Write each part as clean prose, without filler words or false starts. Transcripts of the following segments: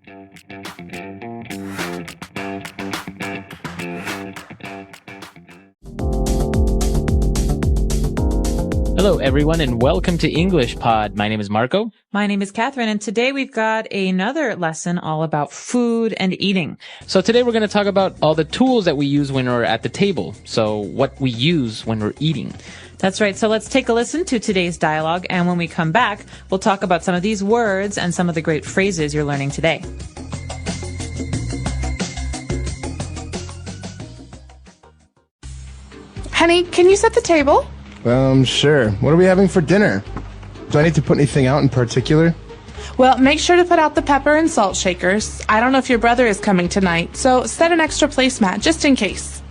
Hello, everyone, and welcome to English Pod. My name is Marco. My name is Catherine, and today we've got another lesson all about food and eating. So today we're going to talk about all the tools that we use when we're at the table. So what we use when we're eating. That's right. So let's take a listen to today's dialogue, and when we come back, we'll talk about some of these words and some of the great phrases you're learning today. Honey, can you set the table? Sure. What are we having for dinner? Do I need to put anything out in particular? Well, make sure to put out the pepper and salt shakers. I don't know if your brother is coming tonight, so set an extra placemat just in case.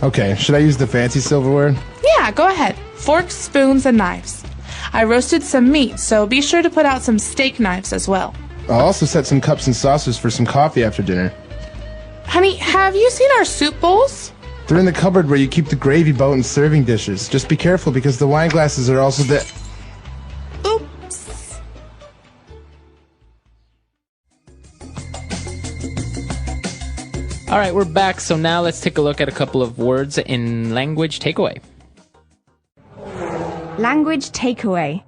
Okay, should I use the fancy silverware? Yeah, go ahead. Forks, spoons, and knives. I roasted some meat, so be sure to put out some steak knives as well. I'll also set some cups and saucers for some coffee after dinner. Honey, have you seen our soup bowls? They're in the cupboard where you keep the gravy boat and serving dishes. Just be careful because the wine glasses are also the... Oops. All right, we're back. So now let's take a look at a couple of words in language takeaway. Language takeaway.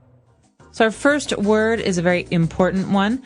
So our first word is a very important one.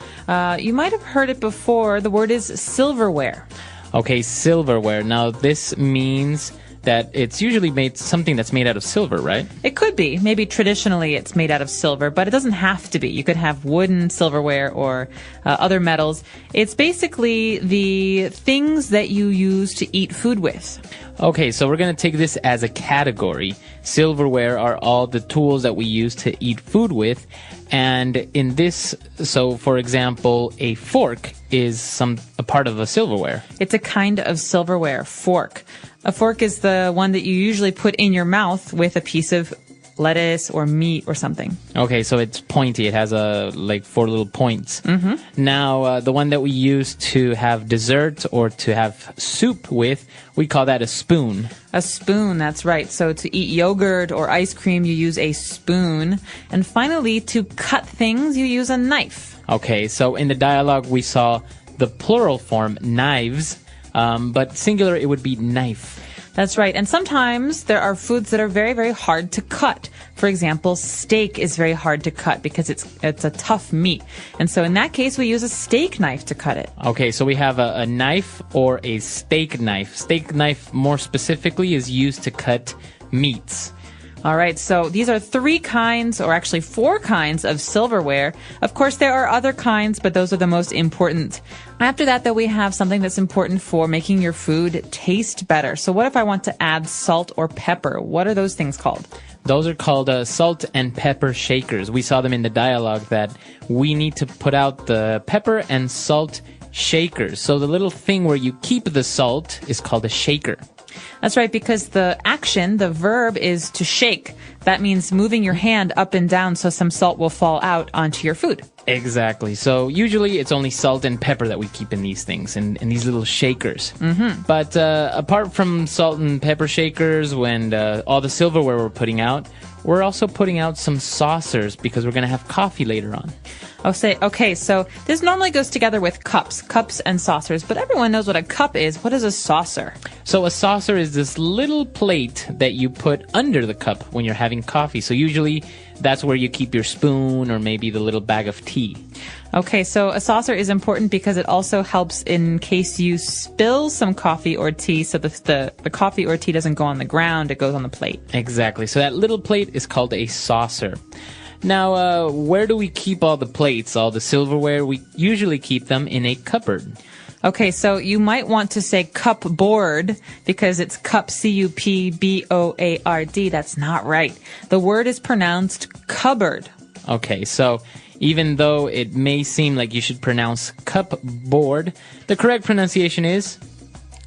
You might have heard it before. The word is silverware. Okay, silverware. Now, this means that it's usually made something that's made out of silver, right? It could be. Maybe traditionally it's made out of silver, but it doesn't have to be. You could have wooden silverware or other metals. It's basically the things that you use to eat food with. Okay, so we're going to take this as a category. Silverware are all the tools that we use to eat food with. And in this, so for example, a fork is a part of a silverware. It's a kind of silverware, fork. A fork is the one that you usually put in your mouth with a piece of lettuce or meat or something. Okay, so it's pointy. It has like 4 little points. Mm-hmm. Now, the one that we use to have dessert or to have soup with, we call that a spoon. A spoon, that's right. So to eat yogurt or ice cream, you use a spoon. And finally, to cut things, you use a knife. Okay, so in the dialogue, we saw the plural form, knives, but singular, it would be knife. That's right. And sometimes there are foods that are very, very hard to cut. For example, steak is very hard to cut because it's a tough meat. And so in that case, we use a steak knife to cut it. Okay, so we have a knife or a steak knife. Steak knife, more specifically, is used to cut meats. All right, so these are 3 kinds, or actually 4 kinds of silverware. Of course, there are other kinds, but those are the most important. After that, though, we have something that's important for making your food taste better. So what if I want to add salt or pepper? What are those things called? Those are called salt and pepper shakers. We saw them in the dialogue that we need to put out the pepper and salt shakers. So the little thing where you keep the salt is called a shaker. That's right, because the action, the verb, is to shake. That means moving your hand up and down so some salt will fall out onto your food. Exactly. So usually it's only salt and pepper that we keep in these things, in these little shakers. Mm-hmm. But apart from salt and pepper shakers, when all the silverware we're putting out, we're also putting out some saucers because we're going to have coffee later on. Okay, so this normally goes together with cups and saucers, but everyone knows what a cup is. What is a saucer? So a saucer is this little plate that you put under the cup when you're having coffee. So usually that's where you keep your spoon or maybe the little bag of tea. Okay, so a saucer is important because it also helps in case you spill some coffee or tea, so the coffee or tea doesn't go on the ground, it goes on the plate. Exactly. So that little plate is called a saucer. Now, where do we keep all the plates, all the silverware? We usually keep them in a cupboard. Okay, so you might want to say cupboard because it's cup, C-U-P-B-O-A-R-D. That's not right. The word is pronounced cupboard. Okay, so even though it may seem like you should pronounce cupboard, the correct pronunciation is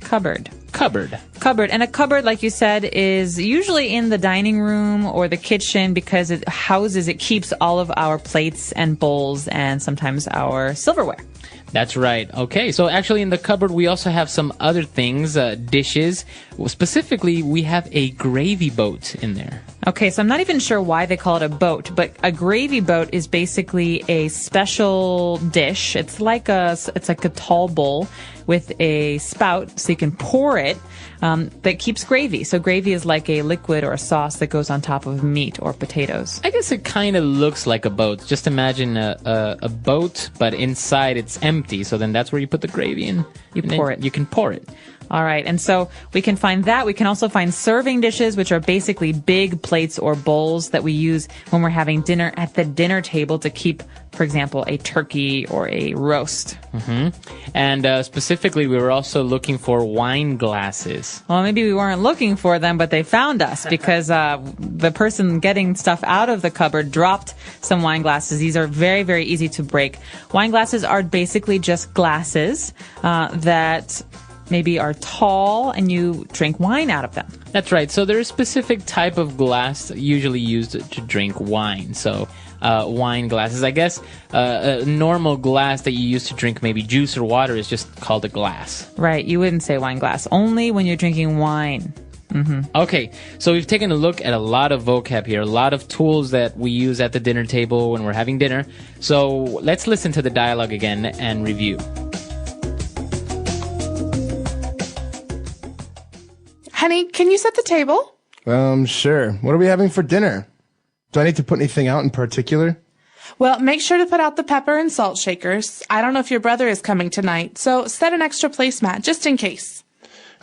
cupboard. Cupboard. Cupboard. And a cupboard, like you said, is usually in the dining room or the kitchen because it keeps all of our plates and bowls and sometimes our silverware. That's right. Okay, so actually in the cupboard we also have some other things, dishes. Well, specifically, we have a gravy boat in there. Okay, so I'm not even sure why they call it a boat, but a gravy boat is basically a special dish. It's like a tall bowl with a spout, so you can pour it, that keeps gravy. So gravy is like a liquid or a sauce that goes on top of meat or potatoes. I guess it kind of looks like a boat. Just imagine a boat, but inside it's empty. So then that's where you put the gravy in. You pour it. You can pour it. All right. And so we can find that. We can also find serving dishes, which are basically big plates or bowls that we use when we're having dinner at the dinner table to keep, for example, a turkey or a roast. Mm-hmm. And specifically, we were also looking for wine glasses. Well, maybe we weren't looking for them, but they found us because the person getting stuff out of the cupboard dropped some wine glasses. These are very, very easy to break. Wine glasses are basically just glasses that maybe are tall and you drink wine out of them. That's right. So there's a specific type of glass usually used to drink wine. So wine glasses. I guess a normal glass that you use to drink maybe juice or water is just called a glass. Right. You wouldn't say wine glass. Only when you're drinking wine. Mm-hmm. Okay, so we've taken a look at a lot of vocab here, a lot of tools that we use at the dinner table when we're having dinner. So let's listen to the dialogue again and review. Honey, can you set the table? Sure. What are we having for dinner? Do I need to put anything out in particular? Well, make sure to put out the pepper and salt shakers. I don't know if your brother is coming tonight, so set an extra placemat just in case.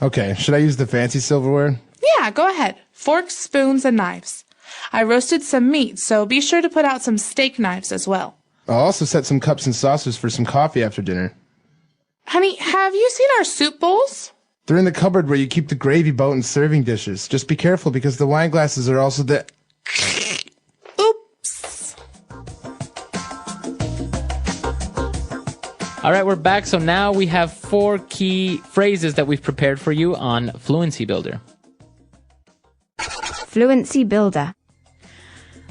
Okay, should I use the fancy silverware? Yeah, go ahead. Forks, spoons, and knives. I roasted some meat, so be sure to put out some steak knives as well. I'll also set some cups and saucers for some coffee after dinner. Honey, have you seen our soup bowls? They're in the cupboard where you keep the gravy boat and serving dishes. Just be careful because the wine glasses are also the... Oops. All right, we're back. So now we have 4 key phrases that we've prepared for you on Fluency Builder. Fluency Builder.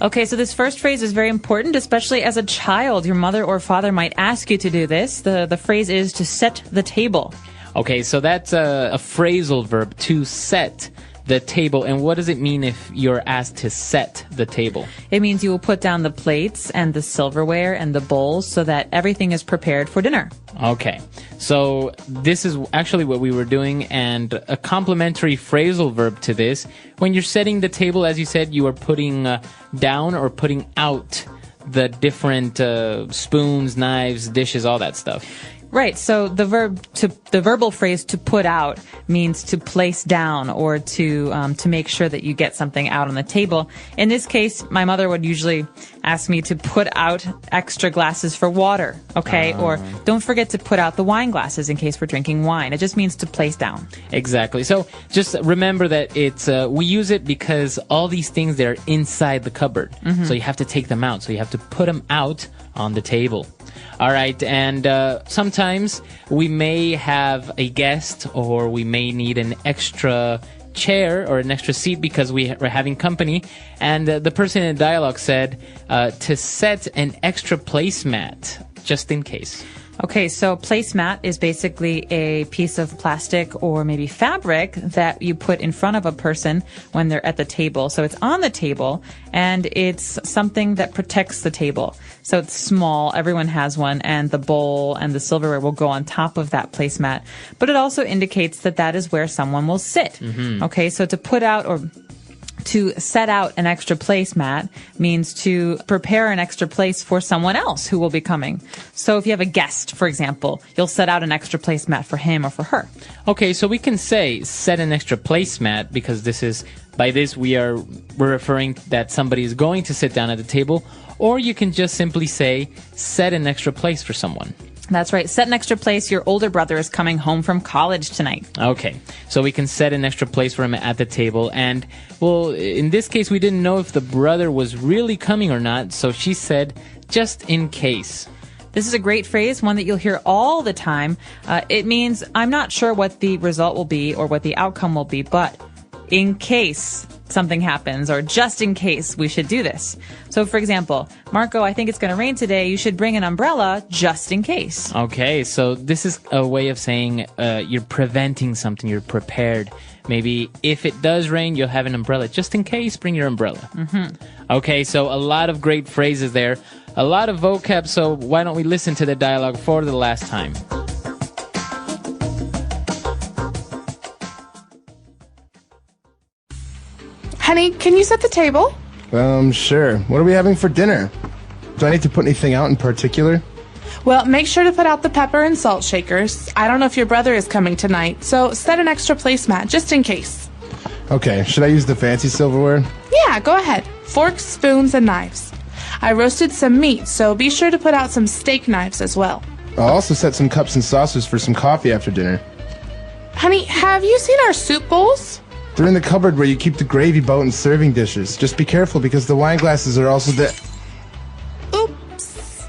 Okay, so this first phrase is very important, especially as a child. Your mother or father might ask you to do this. The phrase is to set the table. Okay, so that's a phrasal verb, to set the table. And what does it mean if you're asked to set the table? It means you will put down the plates and the silverware and the bowls so that everything is prepared for dinner. Okay, so this is actually what we were doing, and a complementary phrasal verb to this. When you're setting the table, as you said, you are putting down or putting out the different spoons, knives, dishes, all that stuff. Right. So the verbal phrase to put out means to place down or to make sure that you get something out on the table. In this case, my mother would usually ask me to put out extra glasses for water. Okay. Or don't forget to put out the wine glasses in case we're drinking wine. It just means to place down. Exactly. So just remember that it's we use it because all these things, they're inside the cupboard. Mm-hmm. So you have to take them out. So you have to put them out on the table. All right, and sometimes we may have a guest or we may need an extra chair or an extra seat because we're having company, and the person in the dialogue said to set an extra placemat just in case. Okay, so placemat is basically a piece of plastic or maybe fabric that you put in front of a person when they're at the table. So it's on the table, and it's something that protects the table. So it's small, everyone has one, and the bowl and the silverware will go on top of that placemat. But it also indicates that that is where someone will sit. Mm-hmm. Okay, so to put out or to set out an extra placemat means to prepare an extra place for someone else who will be coming. So if you have a guest, for example, you'll set out an extra placemat for him or for her. Okay, so we can say set an extra placemat because by this we're referring that somebody is going to sit down at the table, or you can just simply say set an extra place for someone. That's right. Set an extra place. Your older brother is coming home from college tonight. Okay. So we can set an extra place for him at the table. And, well, in this case, we didn't know if the brother was really coming or not. So she said, just in case. This is a great phrase, one that you'll hear all the time. It means I'm not sure what the result will be or what the outcome will be, but in case something happens, or just in case we should do this. So, for example, Marco, I think it's going to rain today. You should bring an umbrella just in case. Okay, so this is a way of saying you're preventing something, you're prepared maybe if it does rain, you'll have an umbrella. Just in case, bring your umbrella. Okay, so a lot of great phrases there, a lot of vocab, so why don't we listen to the dialogue for the last time? Honey, can you set the table? Sure. What are we having for dinner? Do I need to put anything out in particular? Well, make sure to put out the pepper and salt shakers. I don't know if your brother is coming tonight, so set an extra placemat just in case. Okay, should I use the fancy silverware? Yeah, go ahead. Forks, spoons, and knives. I roasted some meat, so be sure to put out some steak knives as well. I'll also set some cups and saucers for some coffee after dinner. Honey, have you seen our soup bowls? They're in the cupboard where you keep the gravy boat and serving dishes. Just be careful because the wine glasses are also the... Oops.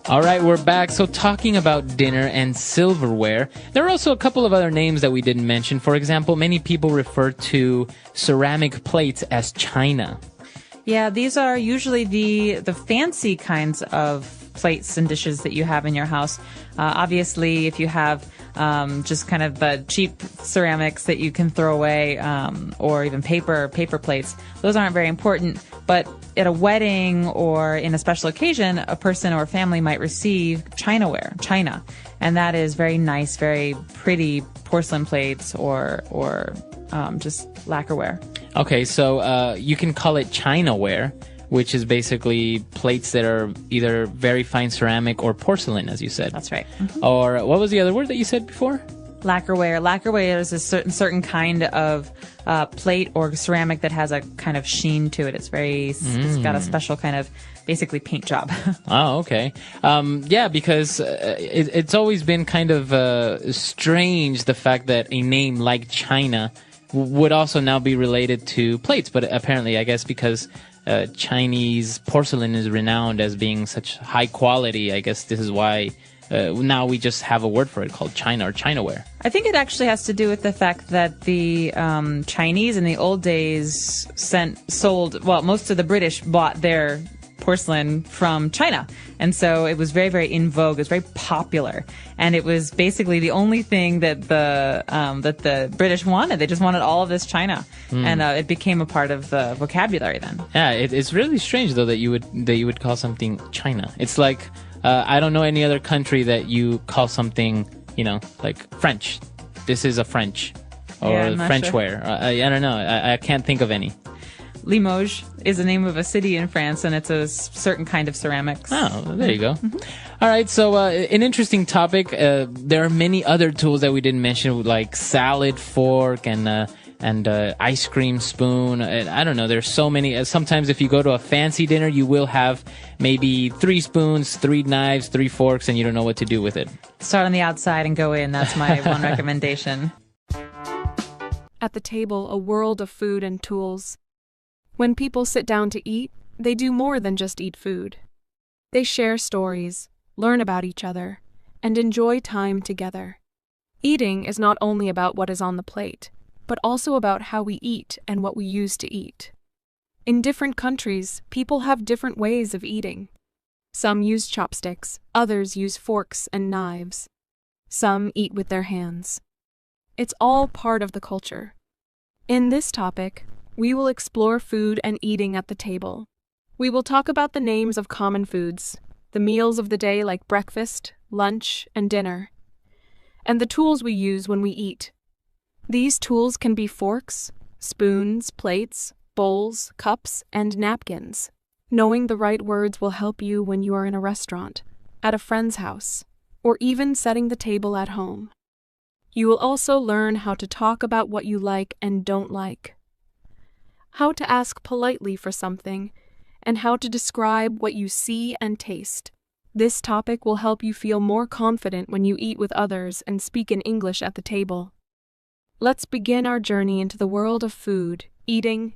All right, we're back. So talking about dinner and silverware, there are also a couple of other names that we didn't mention. For example, many people refer to ceramic plates as china. Yeah, these are usually the fancy kinds of plates and dishes that you have in your house. Obviously, if you have just kind of the cheap ceramics that you can throw away, or even paper plates, those aren't very important. But at a wedding or in a special occasion, a person or a family might receive china, and that is very nice, very pretty porcelain plates or just lacquerware. Okay, so you can call it chinaware, which is basically plates that are either very fine ceramic or porcelain, as you said. That's right. Or what was the other word that you said before? Lacquerware. Lacquerware is a certain kind of plate or ceramic that has a kind of sheen to it. It's it's got a special kind of basically paint job. Oh, okay. Yeah, because it's always been kind of strange, the fact that a name like China would also now be related to plates. But apparently, I guess because Chinese porcelain is renowned as being such high quality, I guess this is why now we just have a word for it called china or chinaware. I think it actually has to do with the fact that the Chinese in the old days sold, most of the British bought their porcelain from China. And so it was very, very in vogue. It was very popular. And it was basically the only thing that the British wanted. They just wanted all of this china. And it became a part of the vocabulary then. Yeah, it's really strange, though, that you would call something China. It's like, I don't know any other country that you call something, like French. This is a French. Or Frenchware. Sure. I don't know. I can't think of any. Limoges is the name of a city in France, and it's a certain kind of ceramics. Oh, there you go. All right, so an interesting topic. There are many other tools that we didn't mention, like salad fork and ice cream spoon. I don't know. There's so many. Sometimes if you go to a fancy dinner, you will have maybe 3 spoons, 3 knives, 3 forks, and you don't know what to do with it. Start on the outside and go in. That's my one recommendation. At the table, a world of food and tools. When people sit down to eat, they do more than just eat food. They share stories, learn about each other, and enjoy time together. Eating is not only about what is on the plate, but also about how we eat and what we use to eat. In different countries, people have different ways of eating. Some use chopsticks, others use forks and knives. Some eat with their hands. It's all part of the culture. In this topic, we will explore food and eating at the table. We will talk about the names of common foods, the meals of the day like breakfast, lunch, and dinner, and the tools we use when we eat. These tools can be forks, spoons, plates, bowls, cups, and napkins. Knowing the right words will help you when you are in a restaurant, at a friend's house, or even setting the table at home. You will also learn how to talk about what you like and don't like, how to ask politely for something, and how to describe what you see and taste. This topic will help you feel more confident when you eat with others and speak in English at the table. Let's begin our journey into the world of food, eating,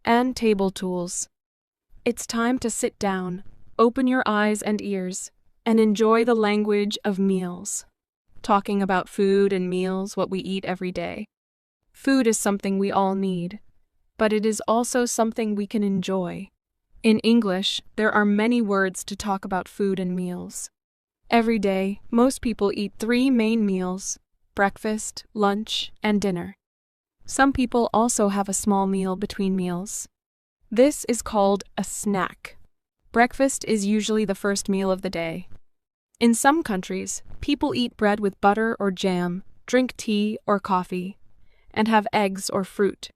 and table tools. It's time to sit down, open your eyes and ears, and enjoy the language of meals. Talking about food and meals, what we eat every day. Food is something we all need, but it is also something we can enjoy. In English, there are many words to talk about food and meals. Every day, most people eat 3 main meals: breakfast, lunch, and dinner. Some people also have a small meal between meals. This is called a snack. Breakfast is usually the first meal of the day. In some countries, people eat bread with butter or jam, drink tea or coffee, and have eggs or fruit.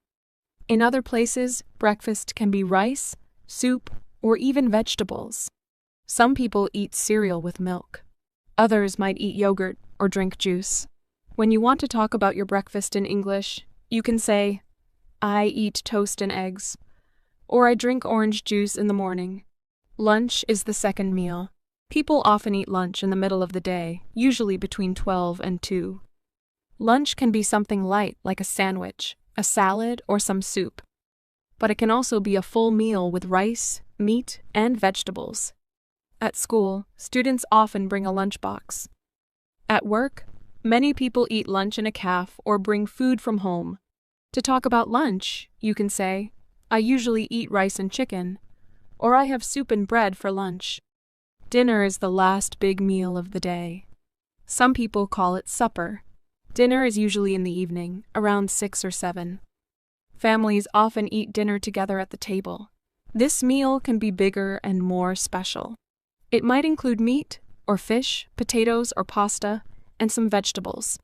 In other places, breakfast can be rice, soup, or even vegetables. Some people eat cereal with milk. Others might eat yogurt or drink juice. When you want to talk about your breakfast in English, you can say, "I eat toast and eggs," or "I drink orange juice in the morning." Lunch is the second meal. People often eat lunch in the middle of the day, usually between 12 and 2. Lunch can be something light like a sandwich, a salad, or some soup. But it can also be a full meal with rice, meat, and vegetables. At school, students often bring a lunchbox. At work, many people eat lunch in a cafe or bring food from home. To talk about lunch, you can say, "I usually eat rice and chicken," or "I have soup and bread for lunch." Dinner is the last big meal of the day. Some people call it supper. Dinner is usually in the evening, around 6 or 7. Families often eat dinner together at the table. This meal can be bigger and more special. It might include meat, or fish, potatoes, or pasta, and some vegetables.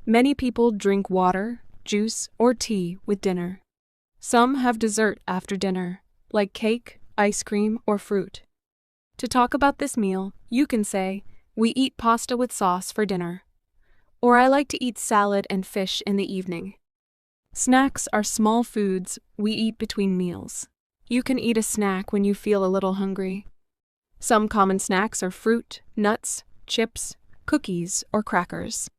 Many people drink water, juice, or tea with dinner. Some have dessert after dinner, like cake, ice cream, or fruit. To talk about this meal, you can say, "We eat pasta with sauce for dinner," or "I like to eat salad and fish in the evening." Snacks are small foods we eat between meals. You can eat a snack when you feel a little hungry. Some common snacks are fruit, nuts, chips, cookies, or crackers.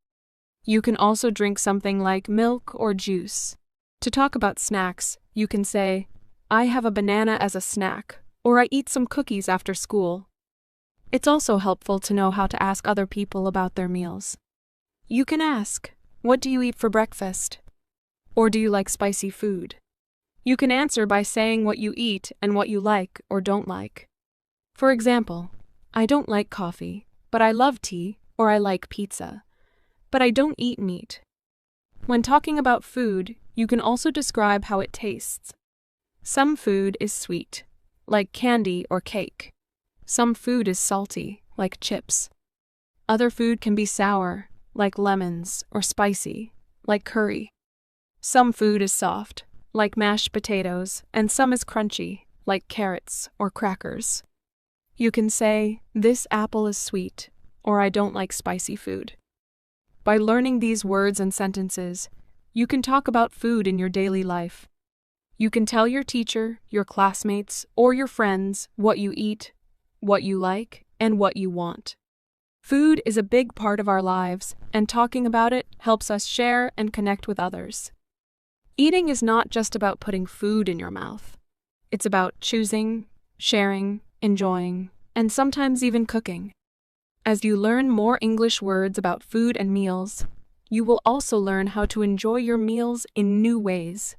You can also drink something like milk or juice. To talk about snacks, you can say, "I have a banana as a snack," or "I eat some cookies after school." It's also helpful to know how to ask other people about their meals. You can ask, "What do you eat for breakfast?" Or "Do you like spicy food?" You can answer by saying what you eat and what you like or don't like. For example, "I don't like coffee, but I love tea," or "I like pizza, but I don't eat meat." When talking about food, you can also describe how it tastes. Some food is sweet, like candy or cake. Some food is salty, like chips. Other food can be sour, like lemons, or spicy, like curry. Some food is soft, like mashed potatoes, and some is crunchy, like carrots or crackers. You can say, "This apple is sweet," or "I don't like spicy food." By learning these words and sentences, you can talk about food in your daily life. You can tell your teacher, your classmates, or your friends what you eat, what you like, and what you want. Food is a big part of our lives, and talking about it helps us share and connect with others. Eating is not just about putting food in your mouth. It's about choosing, sharing, enjoying, and sometimes even cooking. As you learn more English words about food and meals, you will also learn how to enjoy your meals in new ways,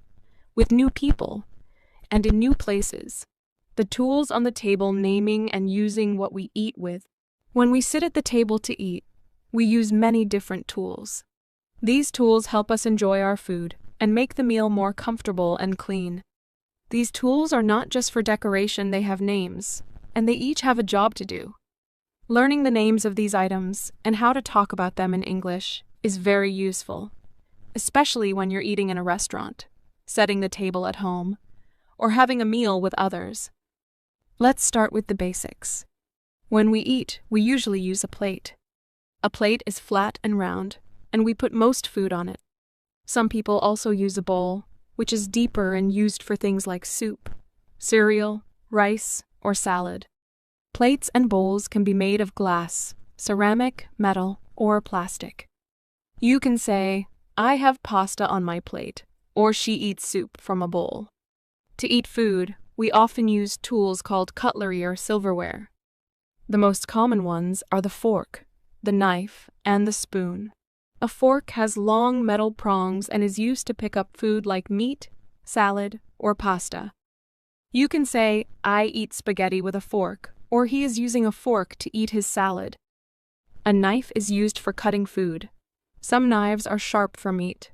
with new people, and in new places. The tools on the table naming and using what we eat with. When we sit at the table to eat, we use many different tools. These tools help us enjoy our food and make the meal more comfortable and clean. These tools are not just for decoration, they have names, and they each have a job to do. Learning the names of these items and how to talk about them in English is very useful, especially when you're eating in a restaurant, setting the table at home, or having a meal with others. Let's start with the basics. When we eat, we usually use a plate. A plate is flat and round, and we put most food on it. Some people also use a bowl, which is deeper and used for things like soup, cereal, rice, or salad. Plates and bowls can be made of glass, ceramic, metal, or plastic. You can say, "I have pasta on my plate," or "She eats soup from a bowl." To eat food, we often use tools called cutlery or silverware. The most common ones are the fork, the knife, and the spoon. A fork has long metal prongs and is used to pick up food like meat, salad, or pasta. You can say, I eat spaghetti with a fork, or he is using a fork to eat his salad. A knife is used for cutting food. Some knives are sharp for meat,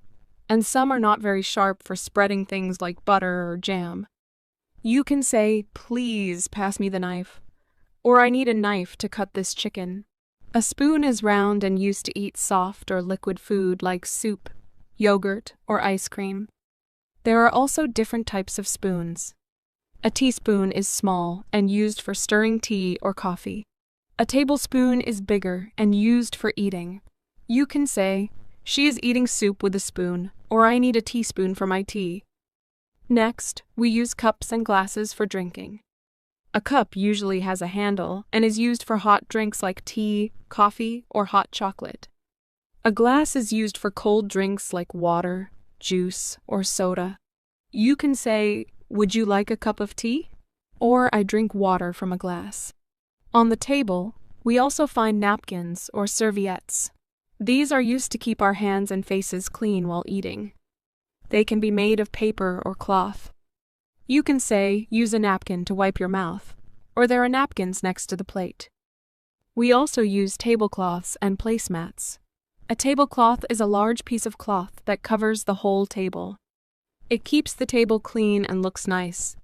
and some are not very sharp for spreading things like butter or jam. You can say, please pass me the knife, or I need a knife to cut this chicken. A spoon is round and used to eat soft or liquid food like soup, yogurt, or ice cream. There are also different types of spoons. A teaspoon is small and used for stirring tea or coffee. A tablespoon is bigger and used for eating. You can say, she is eating soup with a spoon, or I need a teaspoon for my tea. Next, we use cups and glasses for drinking. A cup usually has a handle and is used for hot drinks like tea, coffee, or hot chocolate. A glass is used for cold drinks like water, juice, or soda. You can say, would you like a cup of tea? Or I drink water from a glass. On the table, we also find napkins or serviettes. These are used to keep our hands and faces clean while eating. They can be made of paper or cloth. You can say, use a napkin to wipe your mouth, or there are napkins next to the plate. We also use tablecloths and placemats. A tablecloth is a large piece of cloth that covers the whole table. It keeps the table clean and looks nice.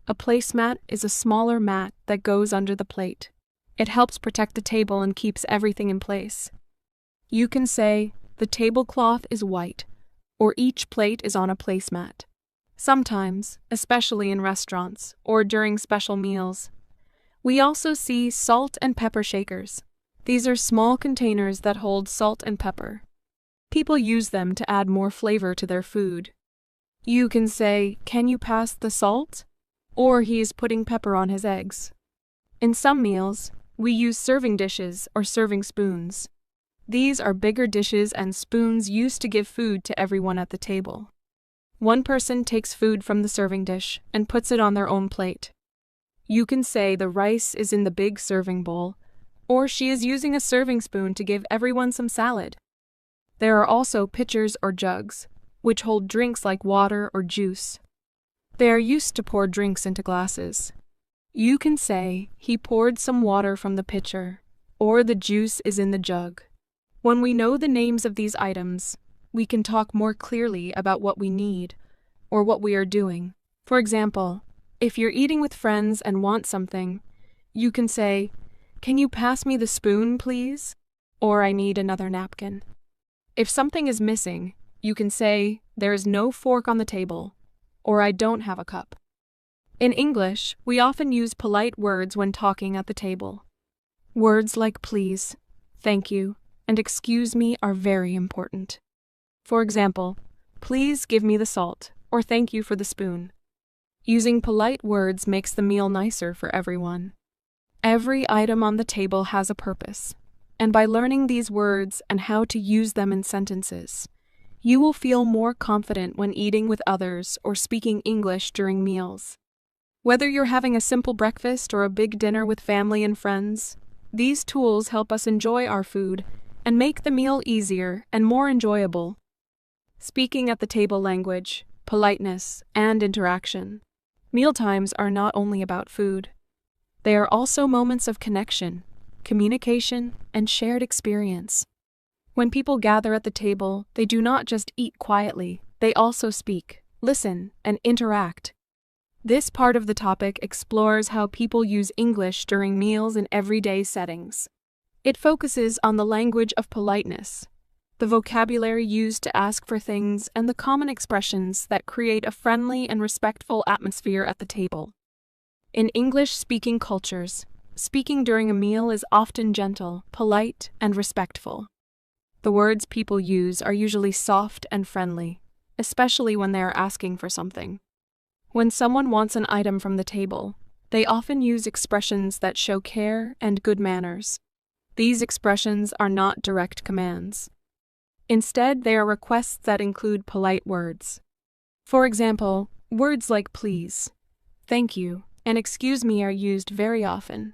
A placemat is a smaller mat that goes under the plate. It helps protect the table and keeps everything in place. You can say, the tablecloth is white, or each plate is on a placemat. Sometimes, especially in restaurants or during special meals, we also see salt and pepper shakers. These are small containers that hold salt and pepper. People use them to add more flavor to their food. You can say, can you pass the salt? Or he is putting pepper on his eggs. In some meals, we use serving dishes or serving spoons. These are bigger dishes and spoons used to give food to everyone at the table. One person takes food from the serving dish and puts it on their own plate. You can say the rice is in the big serving bowl, or she is using a serving spoon to give everyone some salad. There are also pitchers or jugs, which hold drinks like water or juice. They are used to pour drinks into glasses. You can say, he poured some water from the pitcher, or the juice is in the jug. When we know the names of these items, we can talk more clearly about what we need, or what we are doing. For example, if you're eating with friends and want something, you can say, can you pass me the spoon, please? Or I need another napkin. If something is missing, you can say, there is no fork on the table, or I don't have a cup. In English, we often use polite words when talking at the table. Words like please, thank you, and excuse me are very important. For example, please give me the salt, or thank you for the spoon. Using polite words makes the meal nicer for everyone. Every item on the table has a purpose, and by learning these words and how to use them in sentences, you will feel more confident when eating with others or speaking English during meals. Whether you're having a simple breakfast or a big dinner with family and friends, these tools help us enjoy our food and make the meal easier and more enjoyable. Speaking at the table language, politeness, and interaction. Mealtimes are not only about food. They are also moments of connection, communication, and shared experience. When people gather at the table, they do not just eat quietly, they also speak, listen, and interact. This part of the topic explores how people use English during meals in everyday settings. It focuses on the language of politeness, the vocabulary used to ask for things, and the common expressions that create a friendly and respectful atmosphere at the table. In English-speaking cultures, speaking during a meal is often gentle, polite, and respectful. The words people use are usually soft and friendly, especially when they are asking for something. When someone wants an item from the table, they often use expressions that show care and good manners. These expressions are not direct commands. Instead, they are requests that include polite words. For example, words like please, thank you, and excuse me are used very often.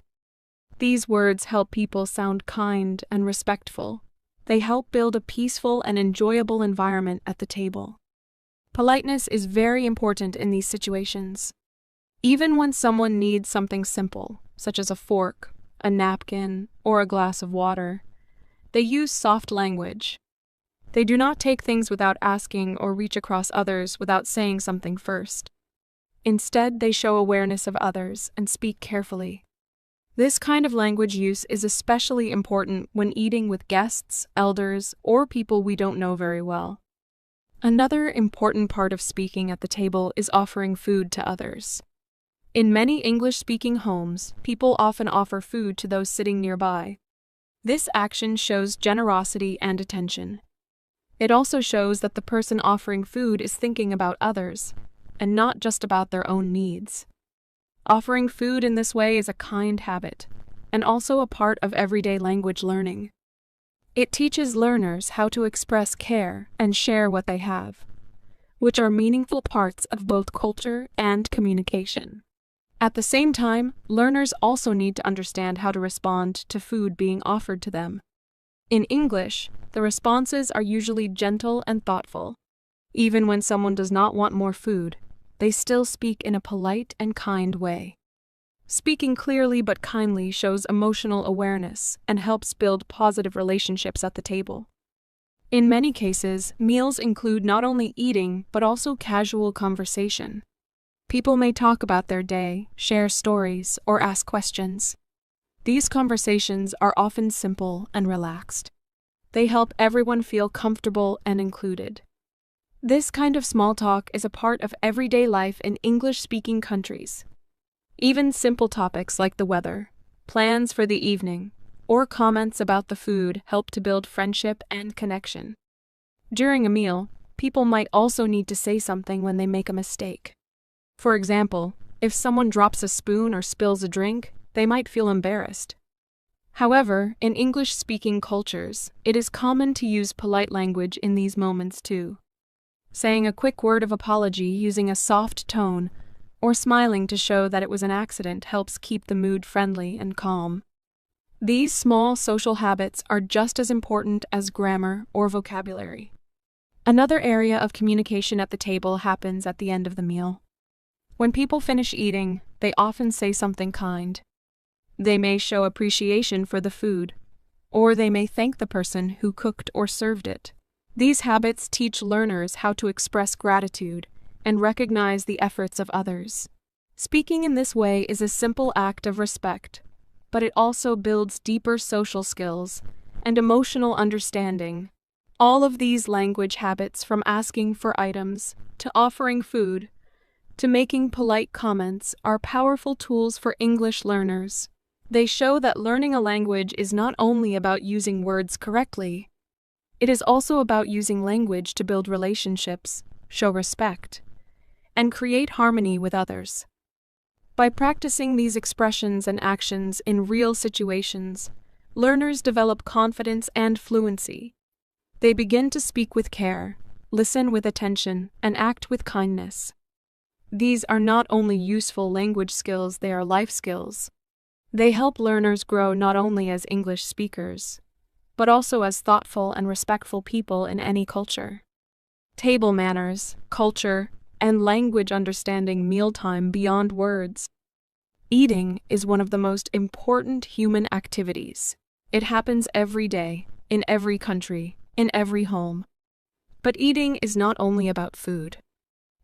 These words help people sound kind and respectful. They help build a peaceful and enjoyable environment at the table. Politeness is very important in these situations. Even when someone needs something simple, such as a fork, a napkin, or a glass of water, they use soft language. They do not take things without asking or reach across others without saying something first. Instead, they show awareness of others and speak carefully. This kind of language use is especially important when eating with guests, elders, or people we don't know very well. Another important part of speaking at the table is offering food to others. In many English-speaking homes, people often offer food to those sitting nearby. This action shows generosity and attention. It also shows that the person offering food is thinking about others, and not just about their own needs. Offering food in this way is a kind habit, and also a part of everyday language learning. It teaches learners how to express care and share what they have, which are meaningful parts of both culture and communication. At the same time, learners also need to understand how to respond to food being offered to them. In English, the responses are usually gentle and thoughtful. Even when someone does not want more food, they still speak in a polite and kind way. Speaking clearly but kindly shows emotional awareness and helps build positive relationships at the table. In many cases, meals include not only eating but also casual conversation. People may talk about their day, share stories, or ask questions. These conversations are often simple and relaxed. They help everyone feel comfortable and included. This kind of small talk is a part of everyday life in English-speaking countries. Even simple topics like the weather, plans for the evening, or comments about the food help to build friendship and connection. During a meal, people might also need to say something when they make a mistake. For example, if someone drops a spoon or spills a drink, they might feel embarrassed. However, in English-speaking cultures, it is common to use polite language in these moments too. Saying a quick word of apology using a soft tone or smiling to show that it was an accident helps keep the mood friendly and calm. These small social habits are just as important as grammar or vocabulary. Another area of communication at the table happens at the end of the meal. When people finish eating, they often say something kind. They may show appreciation for the food, or they may thank the person who cooked or served it. These habits teach learners how to express gratitude and recognize the efforts of others. Speaking in this way is a simple act of respect, but it also builds deeper social skills and emotional understanding. All of these language habits, from asking for items to offering food to making polite comments, are powerful tools for English learners. They show that learning a language is not only about using words correctly, it is also about using language to build relationships, show respect, and create harmony with others. By practicing these expressions and actions in real situations, learners develop confidence and fluency. They begin to speak with care, listen with attention, and act with kindness. These are not only useful language skills, they are life skills. They help learners grow not only as English speakers, but also as thoughtful and respectful people in any culture. Table manners, culture, and language understanding mealtime beyond words. Eating is one of the most important human activities. It happens every day, in every country, in every home. But eating is not only about food.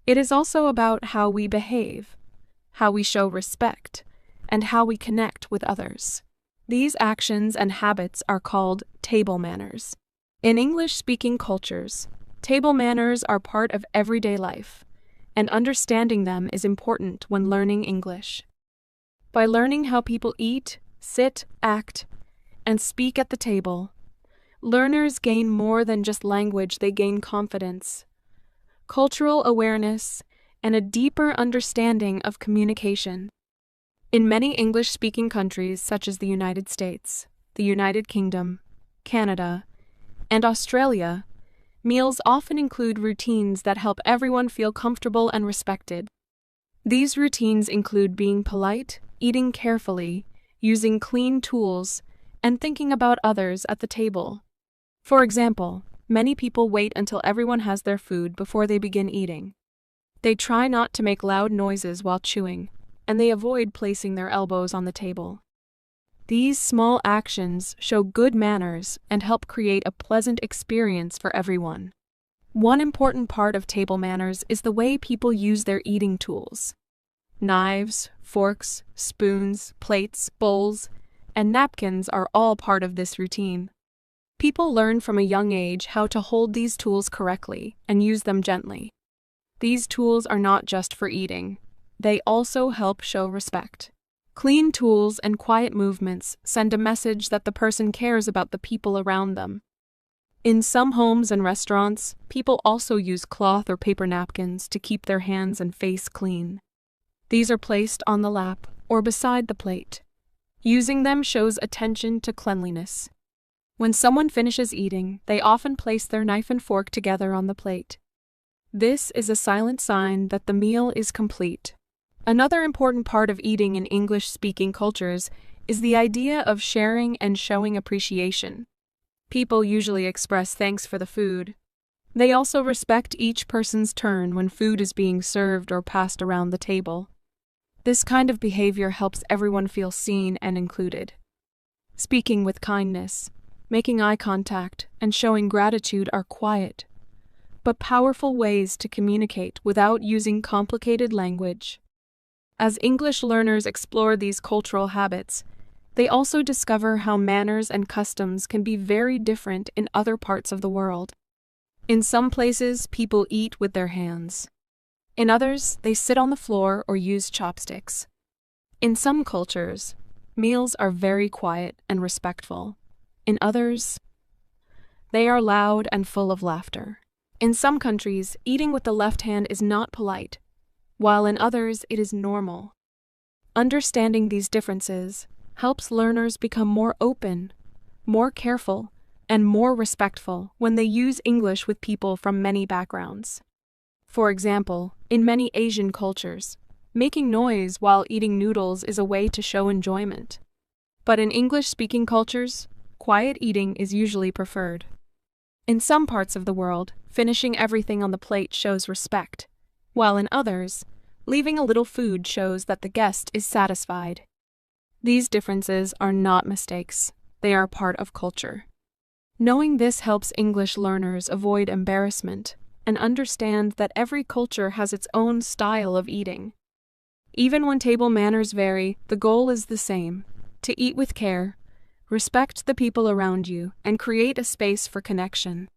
It is also about how we behave, how we show respect, and how we connect with others. These actions and habits are called table manners. In English-speaking cultures, table manners are part of everyday life, and understanding them is important when learning English. By learning how people eat, sit, act, and speak at the table, learners gain more than just language, they gain confidence, cultural awareness, and a deeper understanding of communication. In many English-speaking countries such as the United States, the United Kingdom, Canada, and Australia, meals often include routines that help everyone feel comfortable and respected. These routines include being polite, eating carefully, using clean tools, and thinking about others at the table. For example, many people wait until everyone has their food before they begin eating. They try not to make loud noises while chewing, and they avoid placing their elbows on the table. These small actions show good manners and help create a pleasant experience for everyone. One important part of table manners is the way people use their eating tools. Knives, forks, spoons, plates, bowls, and napkins are all part of this routine. People learn from a young age how to hold these tools correctly and use them gently. These tools are not just for eating. They also help show respect. Clean tools and quiet movements send a message that the person cares about the people around them. In some homes and restaurants, people also use cloth or paper napkins to keep their hands and face clean. These are placed on the lap or beside the plate. Using them shows attention to cleanliness. When someone finishes eating, they often place their knife and fork together on the plate. This is a silent sign that the meal is complete. Another important part of eating in English-speaking cultures is the idea of sharing and showing appreciation. People usually express thanks for the food. They also respect each person's turn when food is being served or passed around the table. This kind of behavior helps everyone feel seen and included. Speaking with kindness, making eye contact, and showing gratitude are quiet, but powerful ways to communicate without using complicated language. As English learners explore these cultural habits, they also discover how manners and customs can be very different in other parts of the world. In some places, people eat with their hands. In others, they sit on the floor or use chopsticks. In some cultures, meals are very quiet and respectful. In others, they are loud and full of laughter. In some countries, eating with the left hand is not polite, while in others it is normal. Understanding these differences helps learners become more open, more careful, and more respectful when they use English with people from many backgrounds. For example, in many Asian cultures, making noise while eating noodles is a way to show enjoyment. But in English-speaking cultures, quiet eating is usually preferred. In some parts of the world, finishing everything on the plate shows respect, while in others, leaving a little food shows that the guest is satisfied. These differences are not mistakes, they are part of culture. Knowing this helps English learners avoid embarrassment and understand that every culture has its own style of eating. Even when table manners vary, the goal is the same: to eat with care, respect the people around you, and create a space for connection.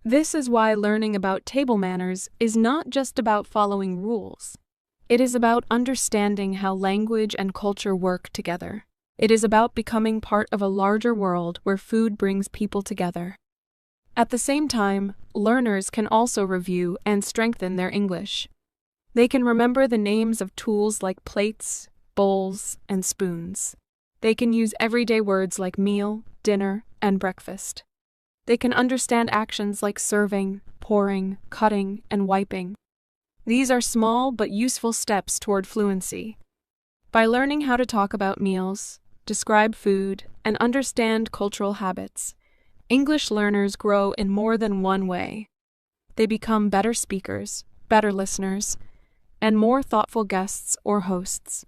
This is why learning about table manners is not just about following rules. It is about understanding how language and culture work together. It is about becoming part of a larger world where food brings people together. At the same time, learners can also review and strengthen their English. They can remember the names of tools like plates, bowls, and spoons. They can use everyday words like meal, dinner, and breakfast. They can understand actions like serving, pouring, cutting, and wiping. These are small but useful steps toward fluency. By learning how to talk about meals, describe food, and understand cultural habits, English learners grow in more than one way. They become better speakers, better listeners, and more thoughtful guests or hosts.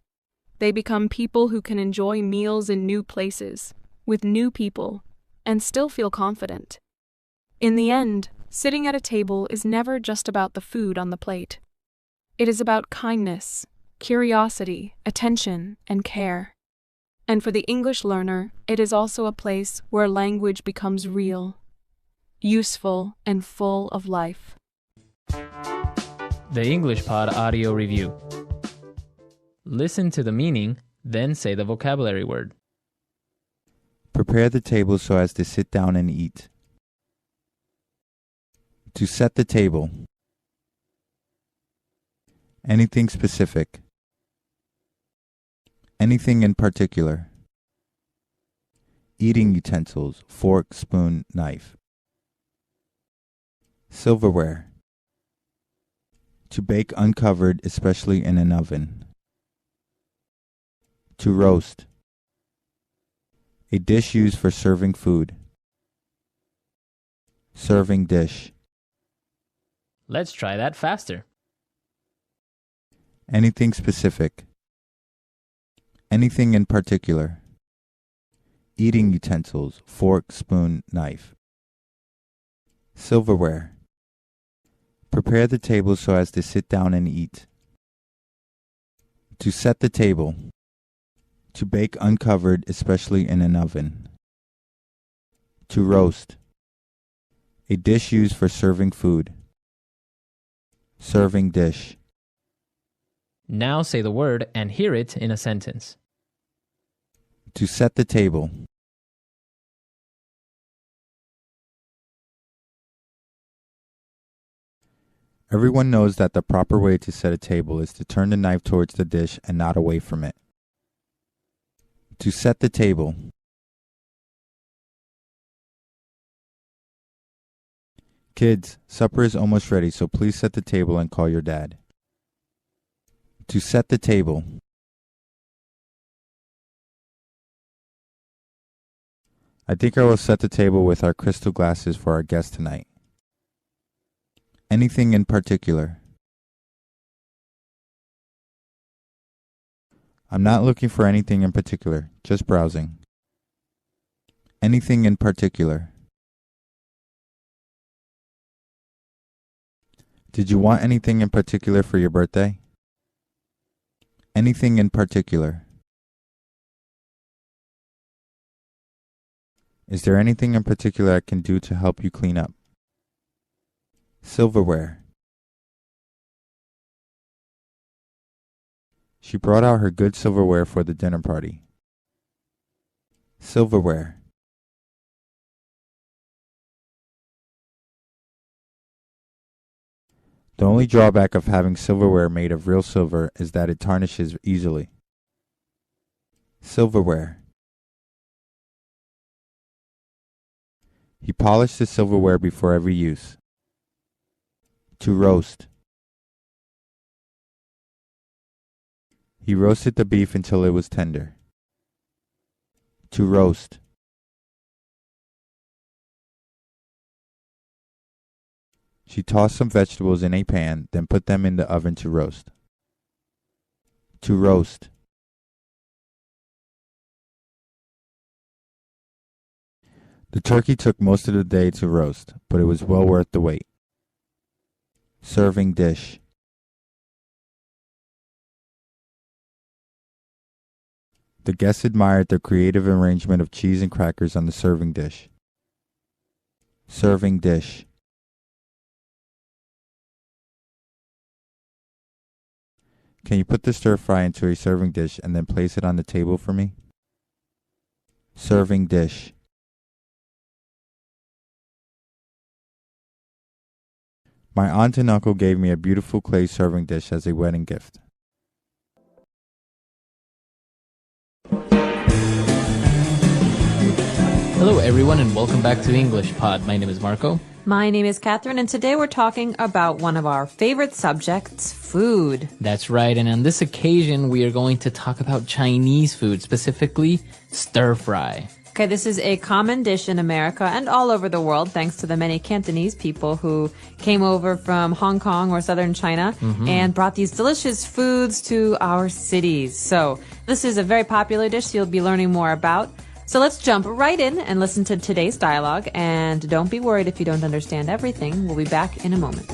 They become people who can enjoy meals in new places, with new people, and still feel confident. In the end, sitting at a table is never just about the food on the plate. It is about kindness, curiosity, attention, and care. And for the English learner, it is also a place where language becomes real, useful, and full of life. The English Pod Audio Review. Listen to the meaning, then say the vocabulary word. Prepare the table so as to sit down and eat. To set the table. Anything specific. Anything in particular. Eating utensils, fork, spoon, knife. Silverware. To bake uncovered, especially in an oven. To roast. A dish used for serving food. Serving dish. Let's try that faster. Anything specific. Anything in particular? Eating utensils, fork, spoon, knife. Silverware. Prepare the table so as to sit down and eat. To set the table. To bake uncovered, especially in an oven. To roast. A dish used for serving food. Serving dish. Now say the word and hear it in a sentence. To set the table. Everyone knows that the proper way to set a table is to turn the knife towards the dish and not away from it. To set the table. Kids, supper is almost ready, so please set the table and call your dad. To set the table. I think I will set the table with our crystal glasses for our guest tonight. Anything in particular? I'm not looking for anything in particular, just browsing. Anything in particular? Did you want anything in particular for your birthday? Anything in particular? Is there anything in particular I can do to help you clean up? Silverware. She brought out her good silverware for the dinner party. Silverware. The only drawback of having silverware made of real silver is that it tarnishes easily. Silverware. He polished the silverware before every use. To roast. He roasted the beef until it was tender. To roast. She tossed some vegetables in a pan, then put them in the oven to roast. To roast. The turkey took most of the day to roast, but it was well worth the wait. Serving dish. The guests admired the creative arrangement of cheese and crackers on the serving dish. Serving dish. Can you put the stir fry into a serving dish and then place it on the table for me? Serving dish. My aunt and uncle gave me a beautiful clay serving dish as a wedding gift. Hello, everyone, and welcome back to English Pod. My name is Marco. My name is Catherine, and today we're talking about one of our favorite subjects, food. That's right, and on this occasion, we are going to talk about Chinese food, specifically stir fry. Okay, this is a common dish in America and all over the world, thanks to the many Cantonese people who came over from Hong Kong or southern China and brought these delicious foods to our cities. So this is a very popular dish you'll be learning more about. So let's jump right in and listen to today's dialogue. And don't be worried if you don't understand everything. We'll be back in a moment.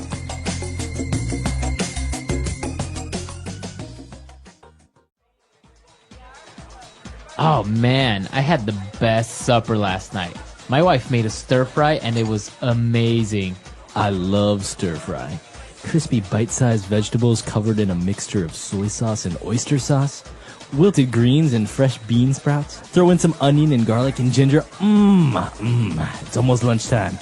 Oh man, I had the best supper last night. My wife made a stir fry and it was amazing. I love stir fry. Crispy bite-sized vegetables covered in a mixture of soy sauce and oyster sauce. Wilted greens and fresh bean sprouts. Throw in some onion and garlic and ginger. It's almost lunchtime.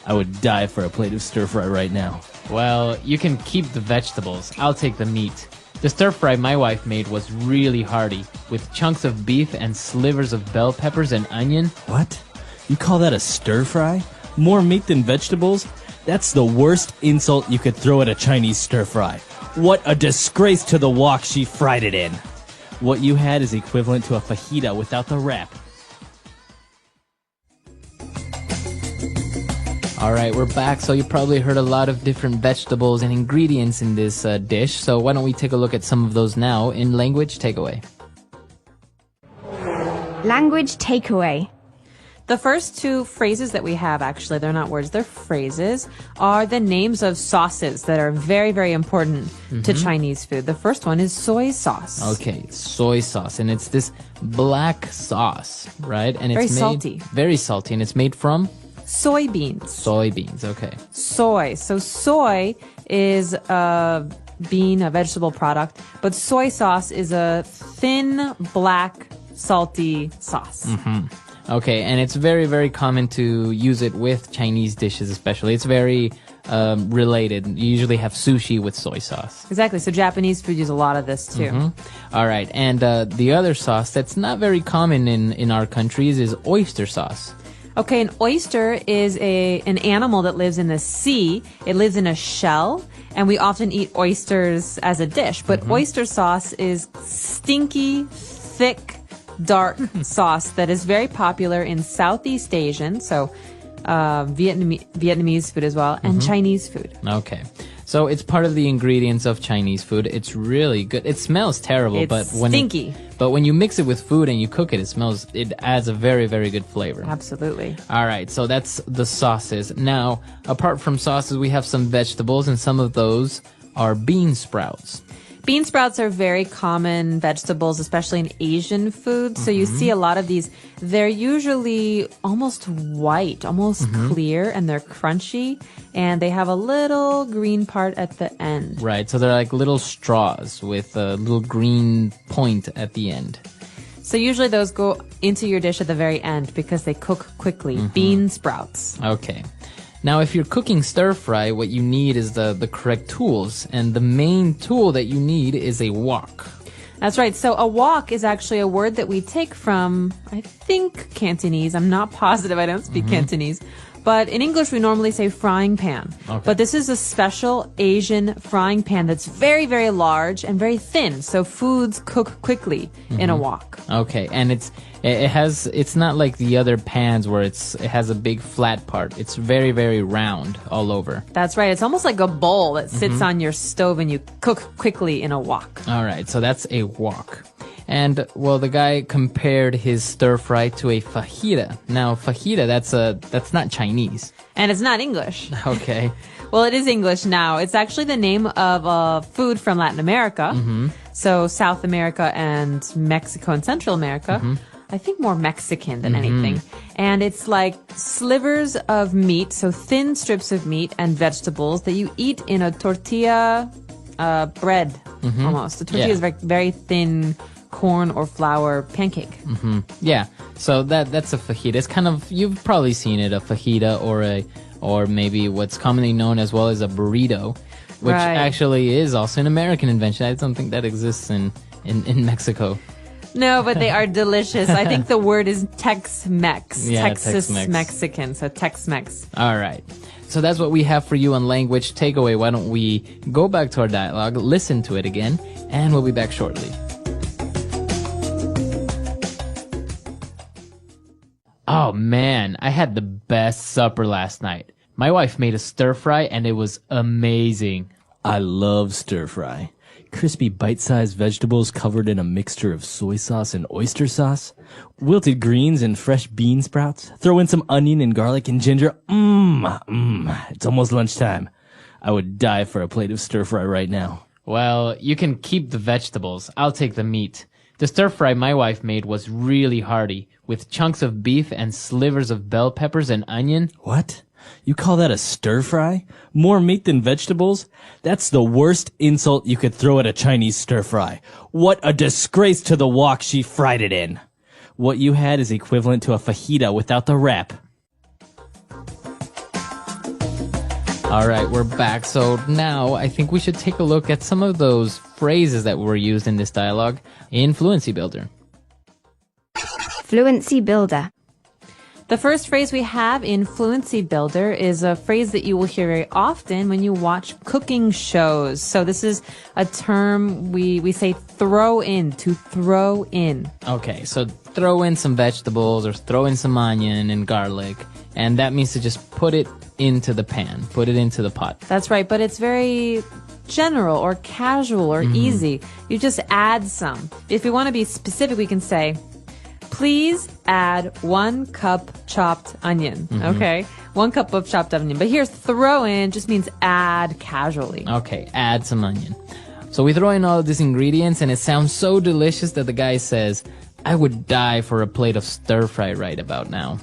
I would die for a plate of stir fry right now. Well, you can keep the vegetables. I'll take the meat. The stir fry my wife made was really hearty, with chunks of beef and slivers of bell peppers and onion. What? You call that a stir fry? More meat than vegetables? That's the worst insult you could throw at a Chinese stir fry. What a disgrace to the wok she fried it in. What you had is equivalent to a fajita without the wrap. All right, we're back. So you probably heard a lot of different vegetables and ingredients in this dish. So why don't we take a look at some of those now in language takeaway. Language takeaway. The first two phrases that we have, actually, they're not words, they're phrases, are the names of sauces that are very, very important to Chinese food. The first one is soy sauce. Okay, soy sauce. And it's this black sauce, right? And it's Very made salty. Very salty. And it's made from Soybeans. soybeans. Okay. Soy. So soy is a bean, a vegetable product, but soy sauce is a thin, black, salty sauce. Okay, and it's very, very common to use it with Chinese dishes especially. It's very related. You usually have sushi with soy sauce. Exactly. So Japanese food use a lot of this too. All right, and the other sauce that's not very common in our countries is oyster sauce. Okay, an oyster is an animal that lives in the sea. It lives in a shell, and we often eat oysters as a dish. But oyster sauce is stinky, thick, dark sauce that is very popular in Southeast Asian, so Vietnamese food as well, and Chinese food. Okay. So it's part of the ingredients of Chinese food. It's really good. It smells terrible, It's but stinky. But when you mix it with food and you cook it, it adds a very, very good flavor. Absolutely. All right, so that's the sauces. Now, apart from sauces, we have some vegetables, and some of those are bean sprouts. Bean sprouts are very common vegetables, especially in Asian food. So you see a lot of these. They're usually almost white, almost clear, and they're crunchy. And they have a little green part at the end. Right, so they're like little straws with a little green point at the end. So usually those go into your dish at the very end because they cook quickly. Bean sprouts. Okay. Now, if you're cooking stir fry, what you need is the correct tools. And the main tool that you need is a wok. That's right. So a wok is actually a word that we take from, I think, Cantonese. I'm not positive. I don't speak Cantonese. But in English, we normally say frying pan. Okay. But this is a special Asian frying pan that's very, very large and very thin. So foods cook quickly in a wok. Okay, and it's not like the other pans where it has a big flat part. It's very, very round all over. That's right. It's almost like a bowl that sits on your stove and you cook quickly in a wok. All right, so that's a wok. And, well, the guy compared his stir fry to a fajita. Now, fajita, that's not Chinese. And it's not English. Okay. Well, it is English now. It's actually the name of a food from Latin America. So South America and Mexico and Central America. I think more Mexican than anything. And it's like slivers of meat, so thin strips of meat and vegetables that you eat in a tortilla bread almost. The tortilla is very, very thin corn or flour pancake. Yeah, so that's a fajita. It's kind of, you've probably seen it, a fajita or maybe what's commonly known as well as a burrito, which actually is also an American invention. I don't think that exists in Mexico. No, but they are delicious. I think the word is Tex-Mex. Yeah, Texas Tex-Mex. Mexican, so Tex-Mex. All right. So that's what we have for you on Language Takeaway. Why don't we go back to our dialogue, listen to it again, and we'll be back shortly. Oh man, I had the best supper last night. My wife made a stir fry and it was amazing. I love stir fry. Crispy bite-sized vegetables covered in a mixture of soy sauce and oyster sauce. Wilted greens and fresh bean sprouts. Throw in some onion and garlic and ginger. It's almost lunchtime. I would die for a plate of stir fry right now. Well, you can keep the vegetables. I'll take the meat. The stir fry my wife made was really hearty, with chunks of beef and slivers of bell peppers and onion. What? You call that a stir fry? More meat than vegetables? That's the worst insult you could throw at a Chinese stir fry. What a disgrace to the wok she fried it in. What you had is equivalent to a fajita without the wrap. All right, we're back. So now I think we should take a look at some of those phrases that were used in this dialogue in Fluency Builder. Fluency builder. The first phrase we have in Fluency Builder is a phrase that you will hear very often when you watch cooking shows. So this is a term we say throw in, to throw in. Okay, so throw in some vegetables or throw in some onion and garlic, and that means to just put it into the pan, put it into the pot. That's right, but it's very general or casual or easy. You just add some. If we want to be specific, we can say, please add 1 cup chopped onion. Okay? 1 cup of chopped onion. But here, throw in just means add casually. Okay, add some onion. So we throw in all of these ingredients, and it sounds so delicious that the guy says, I would die for a plate of stir fry right about now.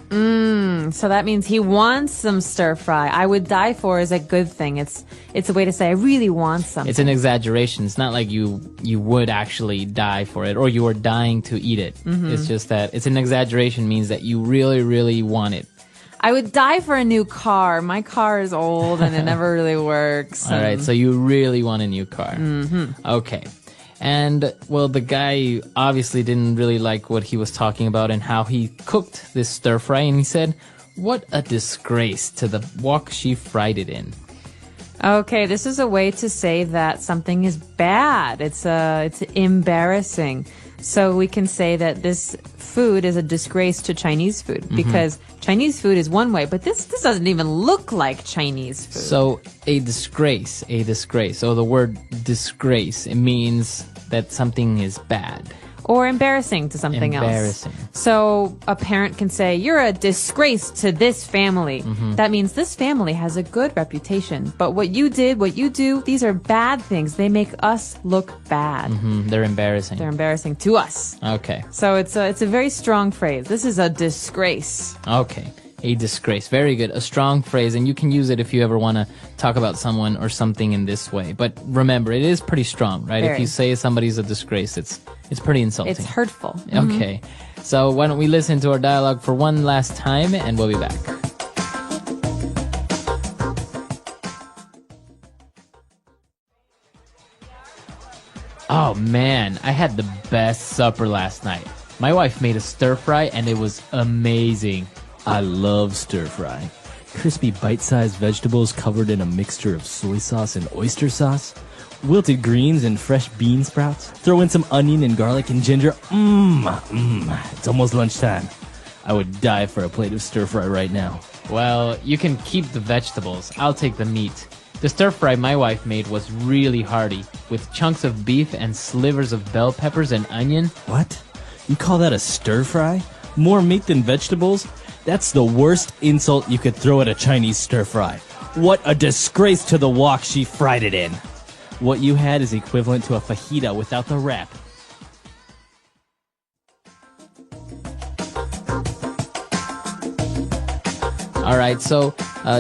So that means he wants some stir fry. I would die for is a good thing. It's a way to say I really want something. It's an exaggeration. It's not like you would actually die for it or you are dying to eat it. It's just that it's an exaggeration means that you really, really want it. I would die for a new car. My car is old and it never really works. All right, so you really want a new car. Okay. And, well, the guy obviously didn't really like what he was talking about and how he cooked this stir fry. And he said, what a disgrace to the wok she fried it in. Okay, this is a way to say that something is bad. It's embarrassing. So we can say that this food is a disgrace to Chinese food because Chinese food is one way, but this doesn't even look like Chinese food. So a disgrace. So the word disgrace, it means that something is bad. Or embarrassing to something else. So a parent can say, you're a disgrace to this family. That means this family has a good reputation. But what you did, what you do, these are bad things. They make us look bad. They're embarrassing. They're embarrassing to us. Okay. So it's a very strong phrase. This is a disgrace. Okay. A disgrace. Very good. A strong phrase, and you can use it if you ever want to talk about someone or something in this way. But remember, it is pretty strong, right? Very. If you say somebody's a disgrace, it's pretty insulting. It's hurtful. Okay. So why don't we listen to our dialogue for one last time, and we'll be back. Oh, man. I had the best supper last night. My wife made a stir fry, and it was amazing. I love stir fry. Crispy bite-sized vegetables covered in a mixture of soy sauce and oyster sauce. Wilted greens and fresh bean sprouts. Throw in some onion and garlic and ginger. It's almost lunchtime. I would die for a plate of stir fry right now. Well, you can keep the vegetables. I'll take the meat. The stir fry my wife made was really hearty, with chunks of beef and slivers of bell peppers and onion. What? You call that a stir fry? More meat than vegetables? That's the worst insult you could throw at a Chinese stir fry. What a disgrace to the wok she fried it in. What you had is equivalent to a fajita without the wrap. All right, so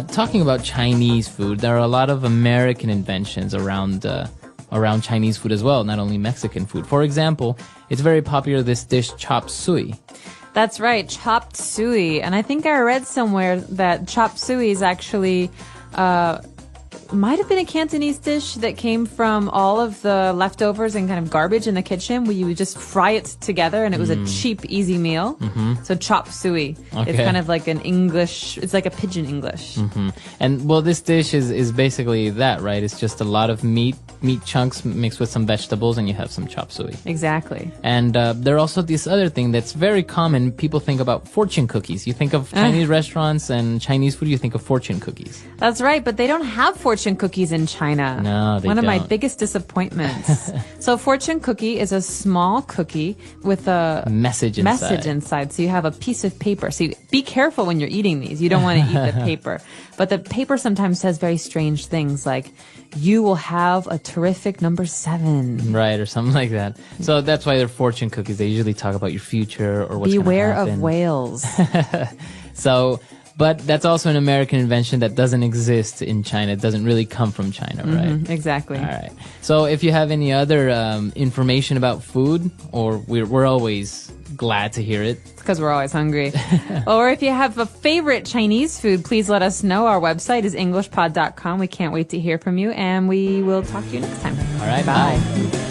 talking about Chinese food, there are a lot of American inventions around Chinese food as well, not only Mexican food. For example, it's very popular, this dish, chop suey. That's right, chopped suey. And I think I read somewhere that chopped suey is actually might have been a Cantonese dish that came from all of the leftovers and kind of garbage in the kitchen where you would just fry it together and it was a cheap, easy meal. So chop suey. Okay. It's kind of like an English, it's like a pidgin English. And, well, this dish is basically that, right? It's just a lot of meat chunks mixed with some vegetables, and you have some chop suey. Exactly. And there are also this other thing that's very common. People think about fortune cookies. You think of Chinese restaurants and Chinese food, you think of fortune cookies. That's right, but they don't have fortune cookies in China. No, they One of my don't. biggest disappointments. So fortune cookie is a small cookie with a Message inside. So you have a piece of paper. So be careful when you're eating these. You don't want to eat the paper. But the paper sometimes says very strange things like, you will have a terrific number 7. Right, or something like that. So that's why they're fortune cookies. They usually talk about your future or what's going to Beware happen. of whales. So, but that's also an American invention that doesn't exist in China. It doesn't really come from China, right? Exactly. All right. So if you have any other information about food, or we're always glad to hear it. Because we're always hungry. Or if you have a favorite Chinese food, please let us know. Our website is englishpod.com. We can't wait to hear from you, and we will talk to you next time. All right, bye.